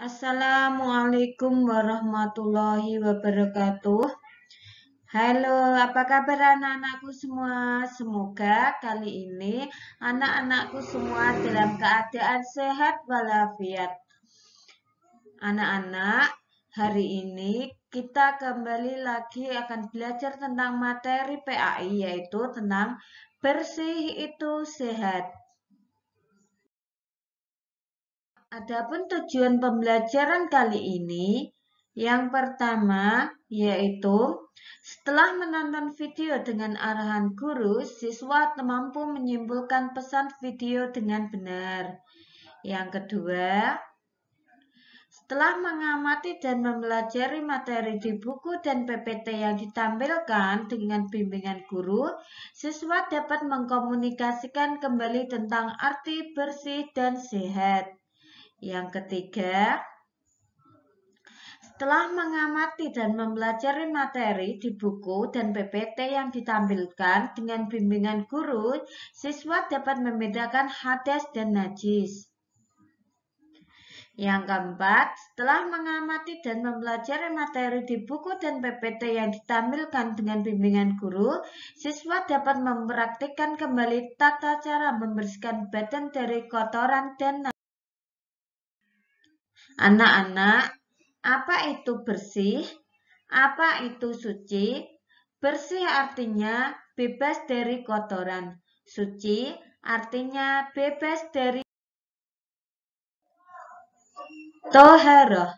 Assalamualaikum warahmatullahi wabarakatuh. Halo, apa kabar anak-anakku semua? Semoga kali ini anak-anakku semua dalam keadaan sehat walafiat. Anak-anak, hari ini kita kembali lagi akan belajar tentang materi PAI, yaitu tentang bersih itu sehat. Adapun tujuan pembelajaran kali ini, yang pertama yaitu setelah menonton video dengan arahan guru, siswa mampu menyimpulkan pesan video dengan benar. Yang kedua, setelah mengamati dan mempelajari materi di buku dan PPT yang ditampilkan dengan bimbingan guru, siswa dapat mengkomunikasikan kembali tentang arti bersih dan sehat. Yang ketiga, setelah mengamati dan mempelajari materi di buku dan PPT yang ditampilkan dengan bimbingan guru, siswa dapat membedakan hadas dan najis. Yang keempat, setelah mengamati dan mempelajari materi di buku dan PPT yang ditampilkan dengan bimbingan guru, siswa dapat mempraktikkan kembali tata cara membersihkan badan dari kotoran dan najis. Anak-anak, apa itu bersih? Apa itu suci? Bersih artinya bebas dari kotoran. Suci artinya bebas dari toharoh.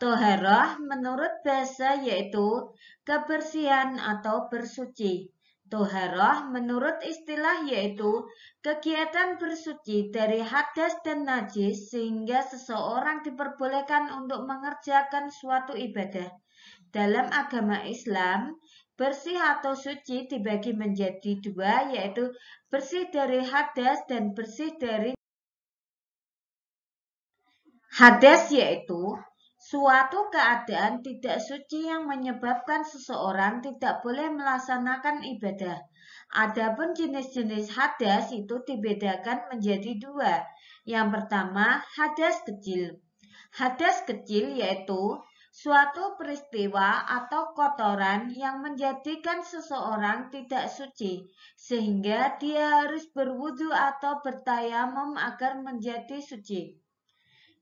Toharoh menurut bahasa yaitu kebersihan atau bersuci. Toharoh menurut istilah yaitu kegiatan bersuci dari hadas dan najis sehingga seseorang diperbolehkan untuk mengerjakan suatu ibadah. Dalam agama Islam, bersih atau suci dibagi menjadi dua, yaitu bersih dari hadas dan bersih dari hadas, yaitu suatu keadaan tidak suci yang menyebabkan seseorang tidak boleh melaksanakan ibadah. Adapun jenis-jenis hadas itu dibedakan menjadi dua. Yang pertama, hadas kecil. Hadas kecil yaitu suatu peristiwa atau kotoran yang menjadikan seseorang tidak suci, sehingga dia harus berwudu atau bertayamum agar menjadi suci.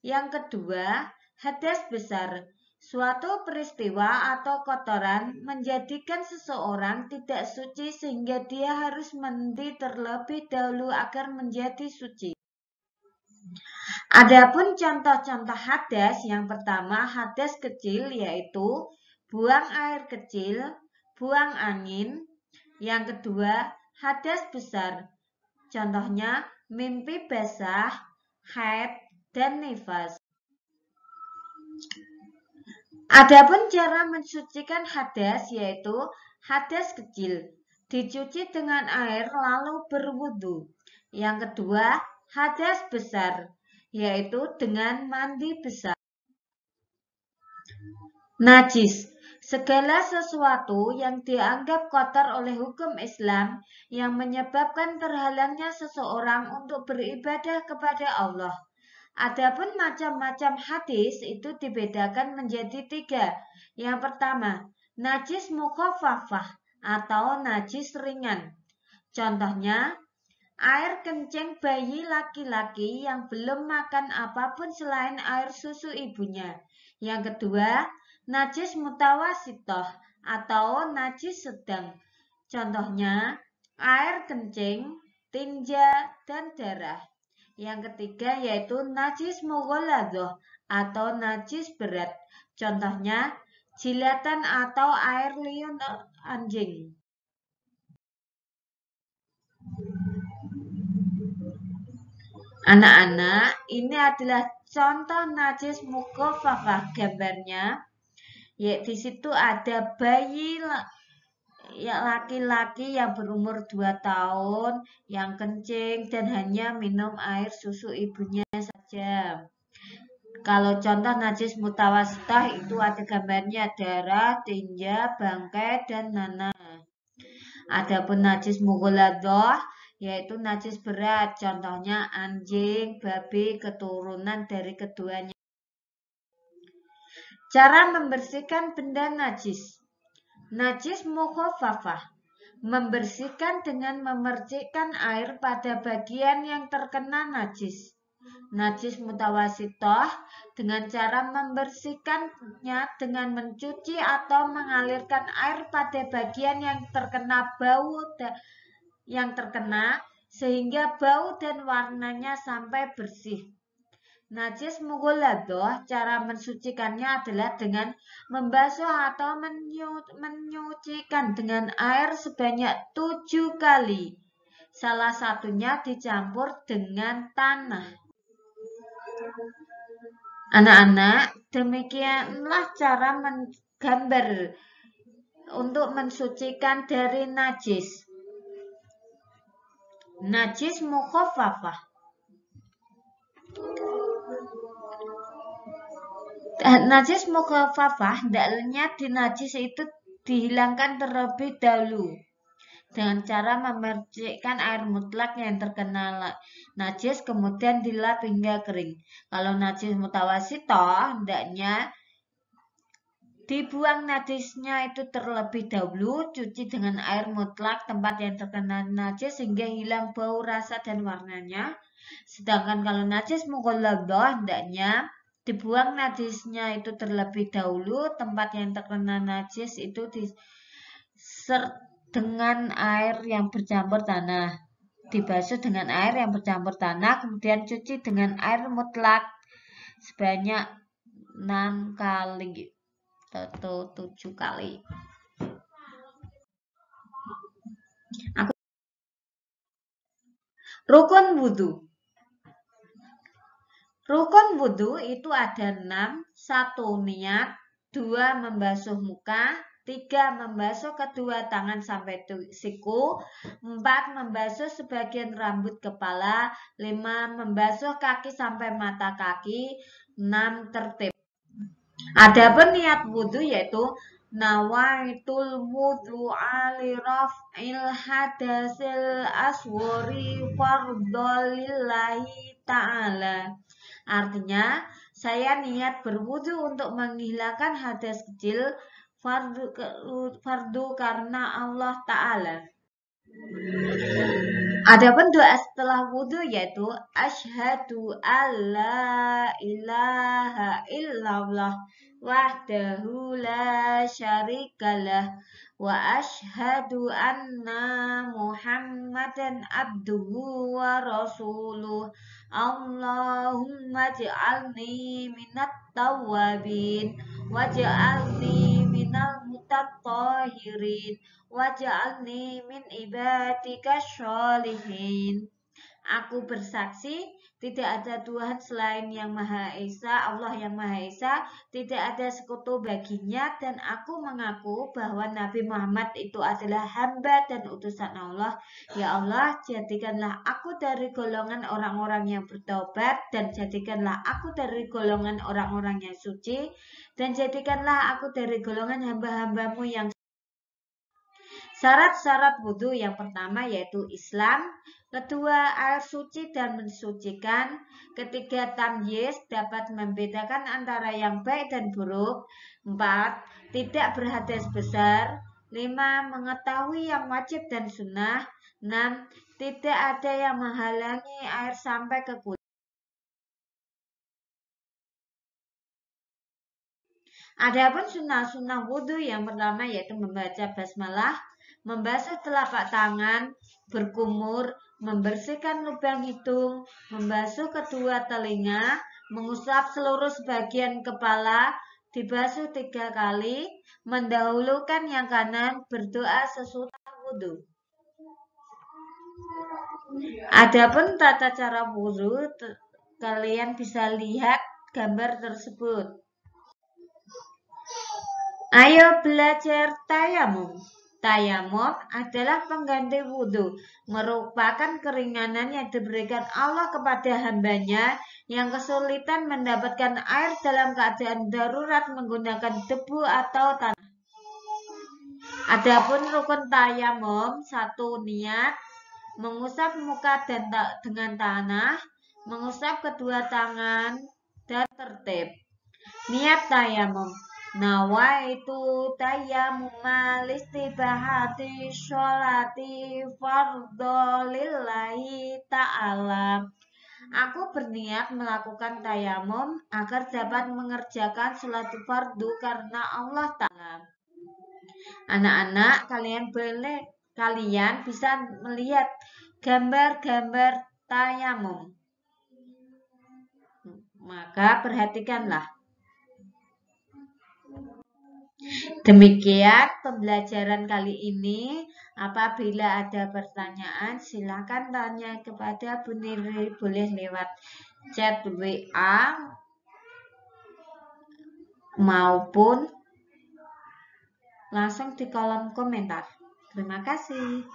Yang kedua, hadas besar. Suatu peristiwa atau kotoran menjadikan seseorang tidak suci sehingga dia harus mandi terlebih dahulu agar menjadi suci. Adapun contoh-contoh hadas, yang pertama hadas kecil yaitu buang air kecil, buang angin. Yang kedua, hadas besar. Contohnya mimpi basah, haid, dan nifas. Adapun cara mensucikan hadas yaitu hadas kecil, dicuci dengan air lalu berwudu. Yang kedua, hadas besar, yaitu dengan mandi besar. Najis, segala sesuatu yang dianggap kotor oleh hukum Islam yang menyebabkan terhalangnya seseorang untuk beribadah kepada Allah. Adapun macam-macam hadis itu dibedakan menjadi tiga. Yang pertama, najis mukhafafah atau najis ringan. Contohnya, air kencing bayi laki-laki yang belum makan apapun selain air susu ibunya. Yang kedua, najis mutawasitoh atau najis sedang. Contohnya, air kencing, tinja, dan darah. Yang ketiga yaitu najis mughaladhah atau najis berat. Contohnya, jilatan atau air liur anjing. Anak-anak, ini adalah contoh najis mukhafafah gambarnya. Ya, di situ ada bayi laki-laki yang berumur 2 tahun yang kencing dan hanya minum air susu ibunya saja. Kalau contoh najis mutawasitah itu ada gambarnya darah, tinja, bangkai, dan nanah. Adapun najis mughaladhah yaitu najis berat, contohnya anjing, babi, keturunan dari keduanya. Cara membersihkan benda najis. Najis mukhaffafah. Membersihkan dengan memercikkan air pada bagian yang terkena najis. Najis mutawasitoh dengan cara membersihkannya dengan mencuci atau mengalirkan air pada bagian yang terkena sehingga bau dan warnanya sampai bersih. Najis mughalladah, cara mensucikannya adalah dengan membasuh atau menyucikan dengan air sebanyak 7 kali. Salah satunya dicampur dengan tanah. Anak-anak, demikianlah cara menggambar untuk mensucikan dari najis. Najis mukhaffafah. Najis mukhaffafah, hendaknya di najis itu dihilangkan terlebih dahulu dengan cara memercikkan air mutlak yang terkena najis kemudian dilap hingga kering. Kalau najis mutawasitoh, hendaknya dibuang najisnya itu terlebih dahulu, cuci dengan air mutlak tempat yang terkena najis sehingga hilang bau, rasa, dan warnanya. Sedangkan kalau najis mughalladah, hendaknya dibuang najisnya itu terlebih dahulu, tempat yang terkena najis itu dengan air yang bercampur tanah. Dibasuh dengan air yang bercampur tanah, kemudian cuci dengan air mutlak sebanyak 6 kali atau 7 kali. Rukun wudhu. Rukun wudhu itu ada 6. 1. Niat. 2. Membasuh muka. 3. Membasuh kedua tangan sampai siku. 4. Membasuh sebagian rambut kepala. 5. Membasuh kaki sampai mata kaki. 6. Tertib. Adapun niat wudhu yaitu nawaitul wudhu'a li raf'il hadasil aswari fardholillahi ta'ala. Artinya, saya niat berwudhu untuk menghilangkan hadas kecil fardu karena Allah Ta'ala. Adapun doa setelah wudhu yaitu asyhadu alla ilaha illallah wahdahu la syarikalah wa asyhadu anna muhammadan abduhu wa rasuluh. Allahumma ja'alni minat tawwabin waj'alni minal mutatahhirin waj'alni min ibadika sholihin. Aku bersaksi tidak ada Tuhan selain yang Maha Esa, Allah yang Maha Esa, tidak ada sekutu baginya, dan aku mengaku bahwa Nabi Muhammad itu adalah hamba dan utusan Allah. Ya Allah, jadikanlah aku dari golongan orang-orang yang bertaubat, dan jadikanlah aku dari golongan orang-orang yang suci, dan jadikanlah aku dari golongan hamba-hambamu yang syarat-syarat wudhu yang pertama yaitu Islam, kedua air suci dan mensucikan, ketiga tamyiz dapat membedakan antara yang baik dan buruk, 4 tidak berhadas besar, 5 mengetahui yang wajib dan sunnah, 6 tidak ada yang menghalangi air sampai ke kulit. Adapun sunnah-sunnah wudhu yang pertama yaitu membaca basmalah, membasuh telapak tangan, berkumur, membersihkan lubang hidung, membasuh kedua telinga, mengusap seluruh sebagian kepala, dibasuh 3 kali, mendahulukan yang kanan, berdoa sesudah wudhu. Adapun tata cara wudhu, kalian bisa lihat gambar tersebut. Ayo belajar tayamum. Tayamum adalah pengganti wudhu, merupakan keringanan yang diberikan Allah kepada hambanya yang kesulitan mendapatkan air dalam keadaan darurat menggunakan debu atau tanah. Adapun rukun tayamum, 1 niat, mengusap muka dengan tanah, mengusap kedua tangan, dan tertib. Niat tayamum. Nawaitu tayammuma listibahati sholati fardhu lillahi ta'ala. Aku berniat melakukan tayamum agar dapat mengerjakan sholat fardu karena Allah Ta'ala. Anak-anak, kalian bisa melihat gambar-gambar tayamum. Maka perhatikanlah. Demikian pembelajaran kali ini. Apabila ada pertanyaan, silakan tanya kepada Bu Niri, boleh lewat chat WA maupun langsung di kolom komentar. Terima kasih.